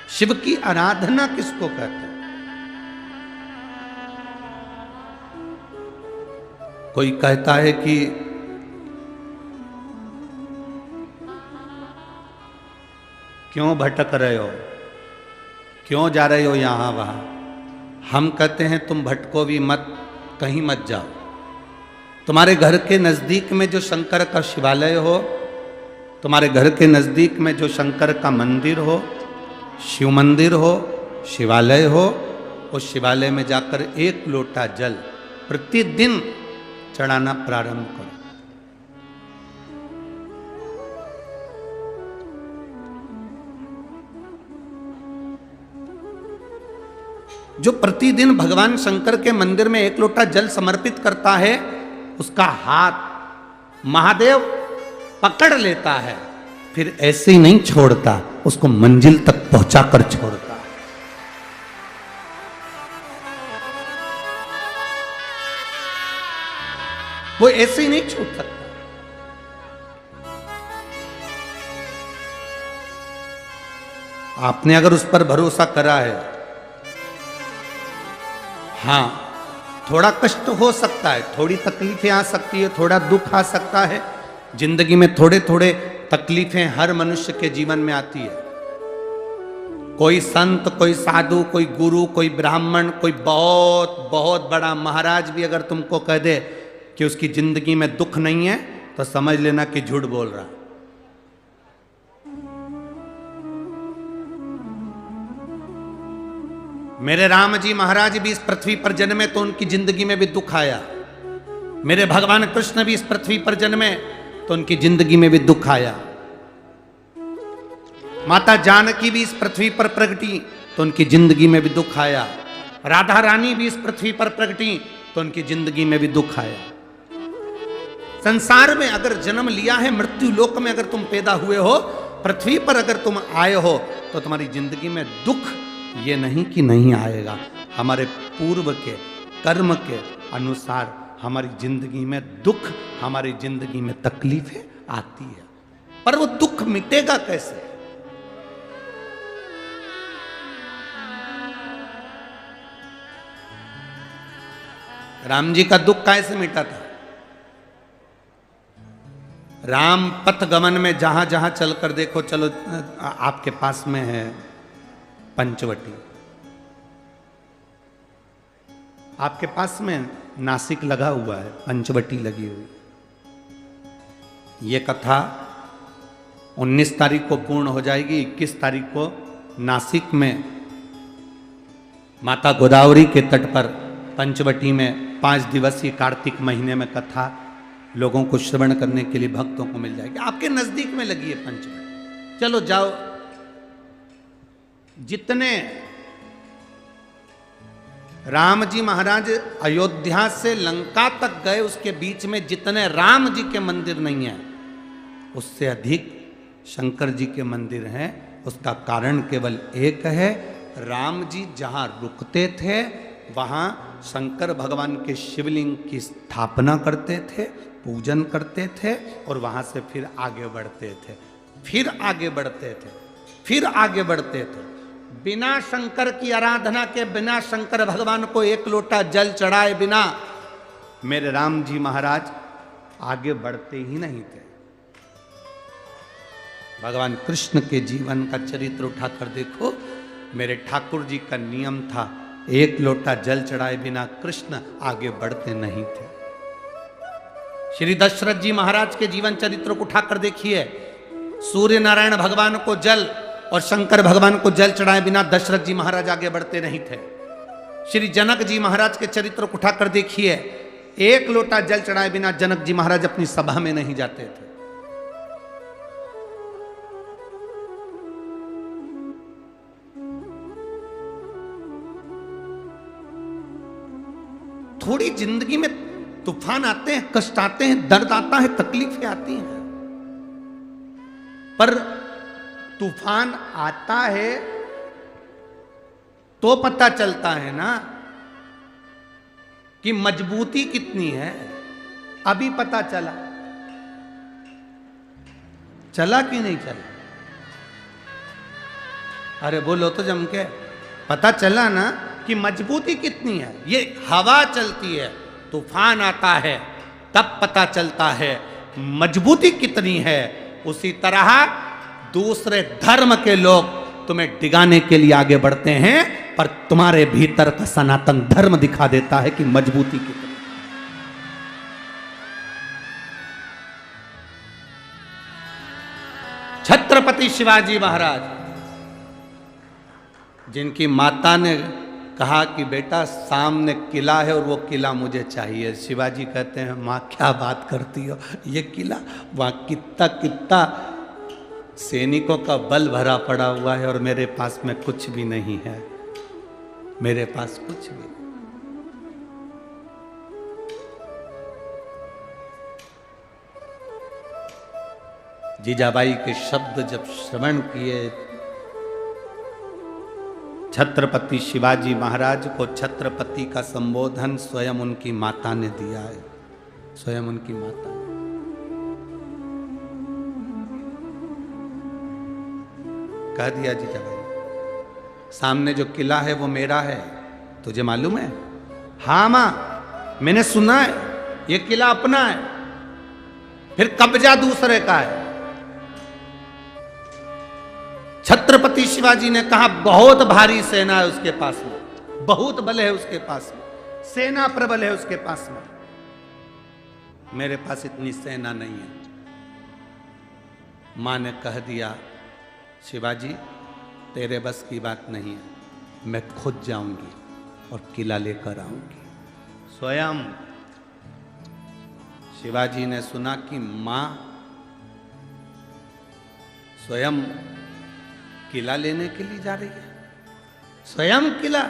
शिव की आराधना किसको कहते हैं? कोई कहता है कि क्यों भटक रहे हो, क्यों जा रहे हो यहां वहां। हम कहते हैं तुम भटको भी मत, कहीं मत जाओ। तुम्हारे घर के नजदीक में जो शंकर का शिवालय हो, तुम्हारे घर के नजदीक में जो शंकर का मंदिर हो, शिव मंदिर हो, शिवालय हो, उस शिवालय में जाकर एक लोटा जल प्रतिदिन चढ़ाना प्रारंभ करो। जो प्रतिदिन भगवान शंकर के मंदिर में एक लोटा जल समर्पित करता है, उसका हाथ महादेव पकड़ लेता है, फिर ऐसे ही नहीं छोड़ता, उसको मंजिल तक पहुंचाकर छोड़ता है। वो ऐसे ही नहीं छूट सकता। आपने अगर उस पर भरोसा करा है, हाँ थोड़ा कष्ट हो सकता है, थोड़ी तकलीफें आ सकती है, थोड़ा दुख आ सकता है, जिंदगी में थोड़े थोड़े तकलीफें हर मनुष्य के जीवन में आती है। कोई संत, कोई साधु, कोई गुरु, कोई ब्राह्मण, कोई बहुत बहुत बड़ा महाराज भी अगर तुमको कह दे कि उसकी जिंदगी में दुख नहीं है, तो समझ लेना कि झूठ बोल रहा। मेरे राम जी महाराज भी इस पृथ्वी पर जन्मे तो उनकी जिंदगी में भी दुख आया। मेरे भगवान कृष्ण भी इस पृथ्वी पर जन्मे तो उनकी जिंदगी में भी दुख आया। माता जानकी भी इस पृथ्वी पर प्रगटी तो उनकी जिंदगी में भी दुख आया। राधा रानी भी इस पृथ्वी पर प्रगटी तो उनकी जिंदगी में भी दुख आया। संसार में अगर जन्म लिया है, मृत्यु लोक में अगर तुम पैदा हुए हो, पृथ्वी पर अगर तुम आए हो, तो तुम्हारी जिंदगी में दुख ये नहीं कि नहीं आएगा। हमारे पूर्व के कर्म के अनुसार हमारी जिंदगी में दुख, हमारी जिंदगी में तकलीफें आती है, पर वो दुख मिटेगा कैसे? राम जी का दुख कैसे मिटा था? राम पथ गमन में जहां जहां चलकर देखो, चलो आपके पास में है पंचवटी, आपके पास में नासिक लगा हुआ है, पंचवटी लगी हुई। ये कथा 19 तारीख को पूर्ण हो जाएगी। 21 तारीख को नासिक में माता गोदावरी के तट पर पंचवटी में 5 दिवसीय कार्तिक महीने में कथा लोगों को श्रवण करने के लिए भक्तों को मिल जाएगी। आपके नजदीक में लगी है पंचवटी, चलो जाओ। जितने राम जी महाराज अयोध्या से लंका तक गए, उसके बीच में जितने राम जी के मंदिर नहीं है, उससे अधिक शंकर जी के मंदिर हैं। उसका कारण केवल एक है, राम जी जहां रुकते थे वहां शंकर भगवान के शिवलिंग की स्थापना करते थे, पूजन करते थे, और वहां से फिर आगे बढ़ते थे, फिर आगे बढ़ते थे, फिर आगे बढ़ते थे। बिना शंकर की आराधना के, बिना शंकर भगवान को एक लोटा जल चढ़ाए बिना मेरे राम जी महाराज आगे बढ़ते ही नहीं थे। भगवान कृष्ण के जीवन का चरित्र उठाकर देखो। मेरे ठाकुर जी का नियम था, एक लोटा जल चढ़ाए बिना कृष्ण आगे बढ़ते नहीं थे। श्री दशरथ जी महाराज के जीवन चरित्र को उठाकर देखिए। सूर्य नारायण भगवान को जल और शंकर भगवान को जल चढ़ाए बिना दशरथ जी महाराज आगे बढ़ते नहीं थे। श्री जनक जी महाराज के चरित्र को उठाकर देखिए। एक लोटा जल चढ़ाए बिना जनक जी महाराज अपनी सभा में नहीं जाते थे। थोड़ी जिंदगी में तूफान आते हैं, कष्ट आते हैं, दर्द आता है, तकलीफें आती हैं, पर तूफान आता है तो पता चलता है ना कि मजबूती कितनी है। अभी पता चला, चला कि नहीं चला? अरे बोलो तो जम के। पता चला ना कि मजबूती कितनी है। ये हवा चलती है, तूफान आता है, तब पता चलता है मजबूती कितनी है। उसी तरह दूसरे धर्म के लोग तुम्हें डिगाने के लिए आगे बढ़ते हैं, पर तुम्हारे भीतर का सनातन धर्म दिखा देता है कि मजबूती कितनी। छत्रपति शिवाजी महाराज, जिनकी माता ने कहा कि बेटा सामने किला है और वो किला मुझे चाहिए, शिवाजी कहते हैं माँ क्या बात करती हो, ये किला वहाँ कितना कितना सैनिकों का बल भरा पड़ा हुआ है और मेरे पास में कुछ भी नहीं है, मेरे पास कुछ भी नहीं। जीजाबाई के शब्द जब श्रवण किए, छत्रपति शिवाजी महाराज को छत्रपति का संबोधन स्वयं उनकी माता ने दिया है, स्वयं उनकी माता ने। कह दिया जीजाबाई, सामने जो किला है वो मेरा है, तुझे मालूम है? हाँ मां, मैंने सुना है, ये किला अपना है, फिर कब्जा दूसरे का है। छत्रपति शिवाजी ने कहा बहुत भारी सेना है उसके पास में, बहुत बल है उसके पास में, सेना प्रबल है उसके पास में, मेरे पास इतनी सेना नहीं है। मां ने कह दिया शिवाजी तेरे बस की बात नहीं है, मैं खुद जाऊंगी और किला लेकर आऊंगी। स्वयं शिवाजी ने सुना कि मां स्वयं किला लेने के लिए जा रही है, स्वयं किला।